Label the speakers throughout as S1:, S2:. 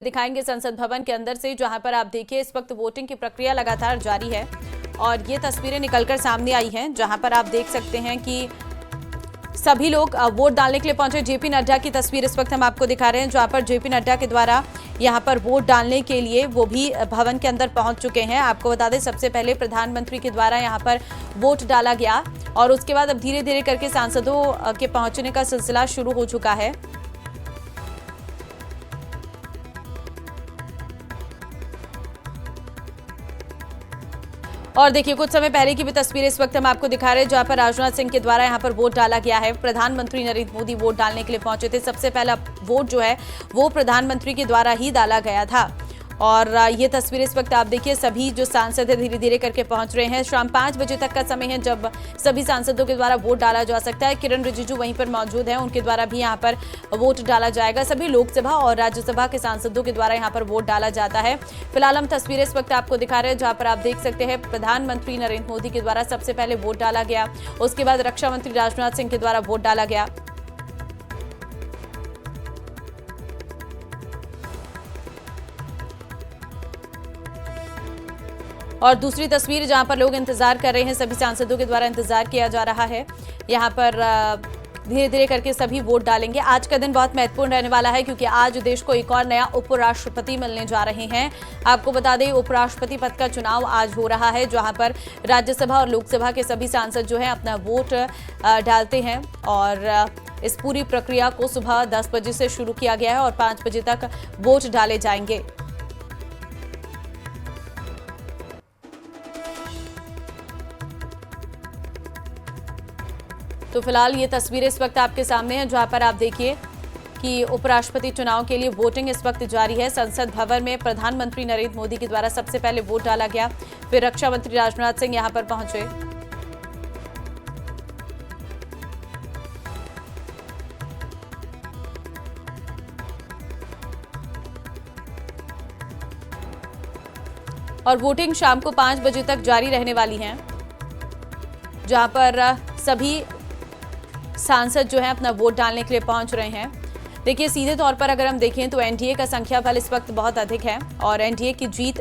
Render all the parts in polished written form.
S1: दिखाएंगे संसद भवन के अंदर से, जहां पर आप देखिए इस वक्त वोटिंग की प्रक्रिया लगातार जारी है और ये तस्वीरें निकलकर सामने आई हैं, जहां पर आप देख सकते हैं कि सभी लोग वोट डालने के लिए पहुंचे। जेपी नड्डा की तस्वीर इस वक्त हम आपको दिखा रहे हैं, जहां पर जेपी नड्डा के द्वारा यहां पर वोट डालने के लिए वो भी भवन के अंदर पहुंच चुके हैं। आपको बता दें, सबसे पहले प्रधानमंत्री के द्वारा यहां पर वोट डाला गया और उसके बाद अब धीरे धीरे करके सांसदों के पहुंचने का सिलसिला शुरू हो चुका है। और देखिए, कुछ समय पहले की भी तस्वीर इस वक्त हम आपको दिखा रहे हैं, जहां पर राजनाथ सिंह के द्वारा यहां पर वोट डाला गया है। प्रधानमंत्री नरेंद्र मोदी वोट डालने के लिए पहुंचे थे। सबसे पहला वोट जो है वो प्रधानमंत्री के द्वारा ही डाला गया था और ये तस्वीर इस वक्त आप देखिए, सभी जो सांसद है धीरे धीरे करके पहुंच रहे हैं। शाम 5 बजे तक का समय है जब सभी सांसदों के द्वारा वोट डाला जा सकता है। किरण रिजिजू वहीं पर मौजूद हैं, उनके द्वारा भी यहां पर वोट डाला जाएगा। सभी लोकसभा और राज्यसभा के सांसदों के द्वारा यहां पर वोट डाला जाता है। फिलहाल हम तस्वीरें इस वक्त आपको दिखा रहे हैं, जहां पर आप देख सकते हैं प्रधानमंत्री नरेंद्र मोदी के द्वारा सबसे पहले वोट डाला गया, उसके बाद रक्षा मंत्री राजनाथ सिंह के द्वारा वोट डाला गया। और दूसरी तस्वीर जहां पर लोग इंतजार कर रहे हैं, सभी सांसदों के द्वारा इंतजार किया जा रहा है। यहां पर धीरे धीरे करके सभी वोट डालेंगे। आज का दिन बहुत महत्वपूर्ण रहने वाला है क्योंकि आज देश को एक और नया उपराष्ट्रपति मिलने जा रहे हैं। आपको बता दें, उपराष्ट्रपति पद का चुनाव आज हो रहा है, जहां पर राज्यसभा और लोकसभा के सभी सांसद जो है अपना वोट डालते हैं और इस पूरी प्रक्रिया को सुबह 10 बजे से शुरू किया गया है और 5 बजे तक वोट डाले जाएंगे। तो फिलहाल ये तस्वीरें इस वक्त आपके सामने हैं, जहां पर आप देखिए कि उपराष्ट्रपति चुनाव के लिए वोटिंग इस वक्त जारी है। संसद भवन में प्रधानमंत्री नरेंद्र मोदी के द्वारा सबसे पहले वोट डाला गया, फिर रक्षा मंत्री राजनाथ सिंह यहां पर पहुंचे। और वोटिंग शाम को 5 बजे तक जारी रहने वाली है, जहां पर सभी सांसद जो है अपना वोट डालने के लिए पहुंच रहे हैं। देखिए, सीधे तौर पर अगर हम देखें तो एनडीए का संख्या बल इस वक्त बहुत अधिक है और एनडीए की जीत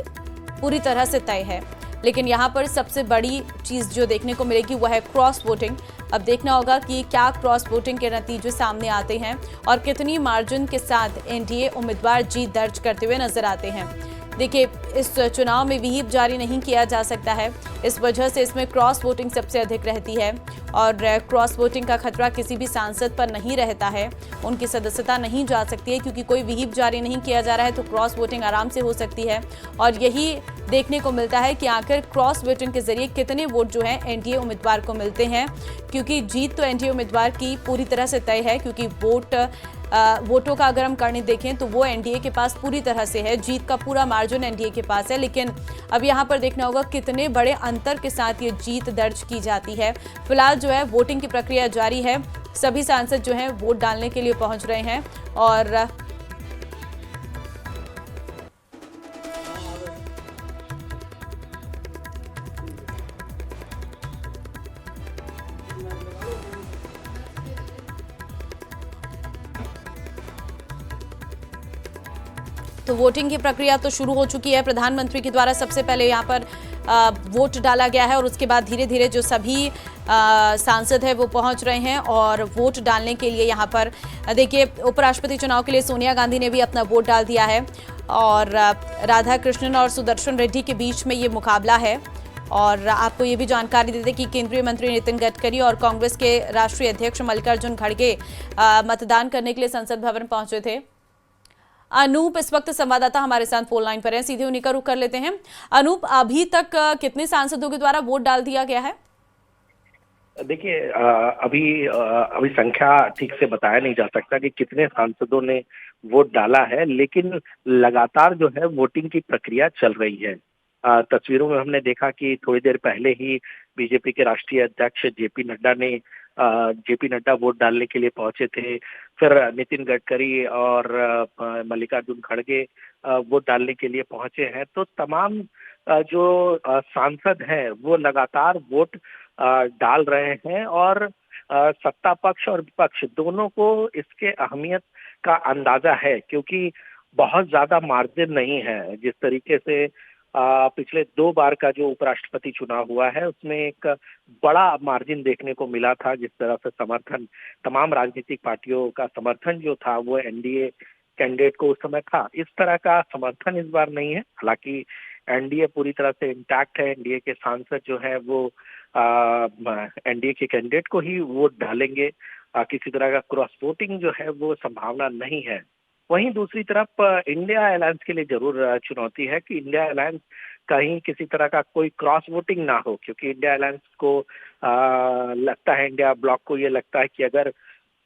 S1: पूरी तरह से तय है, लेकिन यहां पर सबसे बड़ी चीज जो देखने को मिलेगी वह है क्रॉस वोटिंग। अब देखना होगा कि क्या क्रॉस वोटिंग के नतीजे सामने आते हैं और कितनी मार्जिन के साथ एनडीए उम्मीदवार जीत दर्ज करते हुए नजर आते हैं। देखिए, इस चुनाव में व्हीप जारी नहीं किया जा सकता है, इस वजह से इसमें क्रॉस वोटिंग सबसे अधिक रहती है और क्रॉस वोटिंग का खतरा किसी भी सांसद पर नहीं रहता है। उनकी सदस्यता नहीं जा सकती है क्योंकि कोई व्हीप जारी नहीं किया जा रहा है, तो क्रॉस वोटिंग आराम से हो सकती है। और यही देखने को मिलता है कि आखिर क्रॉस वोटिंग के जरिए कितने वोट जो है एनडीए उम्मीदवार को मिलते हैं, क्योंकि जीत तो एनडीए उम्मीदवार की पूरी तरह से तय है। क्योंकि वोटों का अगर हम गणित देखें तो वो एनडीए के पास पूरी तरह से है, जीत का पूरा मार्जिन एनडीए के पास है। लेकिन अब यहाँ पर देखना होगा कितने बड़े अंतर के साथ ये जीत दर्ज की जाती है। फिलहाल जो है वोटिंग की प्रक्रिया जारी है, सभी सांसद जो हैं वोट डालने के लिए पहुंच रहे हैं और तो वोटिंग की प्रक्रिया तो शुरू हो चुकी है। प्रधानमंत्री के द्वारा सबसे पहले यहाँ पर वोट डाला गया है और उसके बाद धीरे धीरे जो सभी सांसद है वो पहुंच रहे हैं और वोट डालने के लिए यहाँ पर देखिए, उपराष्ट्रपति चुनाव के लिए सोनिया गांधी ने भी अपना वोट डाल दिया है और राधा कृष्णन और सुदर्शन रेड्डी के बीच में ये मुकाबला है। और आपको ये भी जानकारी देते कि केंद्रीय मंत्री नितिन गडकरी और कांग्रेस के राष्ट्रीय अध्यक्ष मल्लिकार्जुन खड़गे मतदान करने के लिए संसद भवन पहुंचे थे। अनूप इस वक्त संवाददाता हमारे साथ फोन लाइन पर हैं, सीधे उन्हीं का रुख कर लेते हैं। अनूप, अभी तक कितने सांसदों के द्वारा वोट डाल दिया गया है?
S2: देखिए, अभी संख्या ठीक से बताया नहीं जा सकता कि कितने सांसदों ने वोट डाला है, लेकिन लगातार जो है वोटिंग की प्रक्रिया चल रही है। तस्वीरों में हमने देखा कि थोड़ी देर पहले ही बीजेपी के राष्ट्रीय अध्यक्ष जेपी नड्डा वोट डालने के लिए पहुंचे थे। फिर नितिन गडकरी और मल्लिकार्जुन खड़गे वोट डालने के लिए पहुंचे हैं। तो तमाम जो सांसद हैं वो लगातार वोट डाल रहे हैं और सत्ता पक्ष और विपक्ष दोनों को इसके अहमियत का अंदाजा है, क्योंकि बहुत ज्यादा मार्जिन नहीं है। जिस तरीके से पिछले 2 बार का जो उपराष्ट्रपति चुनाव हुआ है उसमें एक बड़ा मार्जिन देखने को मिला था। जिस तरह से समर्थन, तमाम राजनीतिक पार्टियों का समर्थन जो था वो एनडीए कैंडिडेट को उस समय था, इस तरह का समर्थन इस बार नहीं है। हालांकि एनडीए पूरी तरह से इंटैक्ट है। एनडीए के सांसद जो है वो एनडीए के कैंडिडेट को ही वोट डालेंगे। किसी तरह का क्रॉस वोटिंग जो है वो संभावना नहीं है। वहीं दूसरी तरफ इंडिया अलायंस के लिए जरूर चुनौती है कि इंडिया अलायंस कहीं किसी तरह का कोई क्रॉस वोटिंग ना हो, क्योंकि इंडिया अलायंस को लगता है, इंडिया ब्लॉक को ये लगता है कि अगर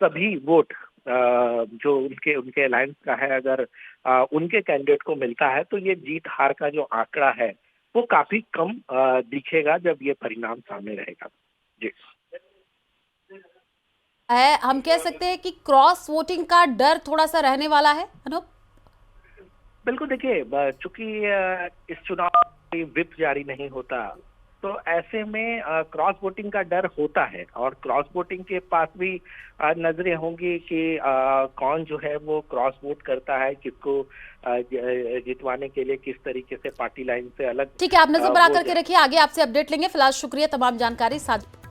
S2: सभी वोट जो उनके उनके अलायंस का है, अगर उनके कैंडिडेट को मिलता है तो ये जीत हार का जो आंकड़ा है वो काफी कम दिखेगा जब ये परिणाम सामने रहेगा। जी
S1: है, हम कह सकते हैं कि क्रॉस वोटिंग का डर थोड़ा सा रहने वाला है अनूप।
S2: बिल्कुल। देखिए, चूंकि इस चुनाव में व्हिप जारी नहीं होता तो ऐसे में क्रॉस वोटिंग का डर होता है, और क्रॉस वोटिंग के पास भी नजरें होंगी कि कौन जो है वो क्रॉस वोट करता है, किसको जितवाने के लिए किस तरीके से पार्टी लाइन से अलग
S1: ठीक है, आप नजर बना
S2: वो
S1: करके रखिए, आगे आपसे अपडेट लेंगे। फिलहाल शुक्रिया तमाम जानकारी साझा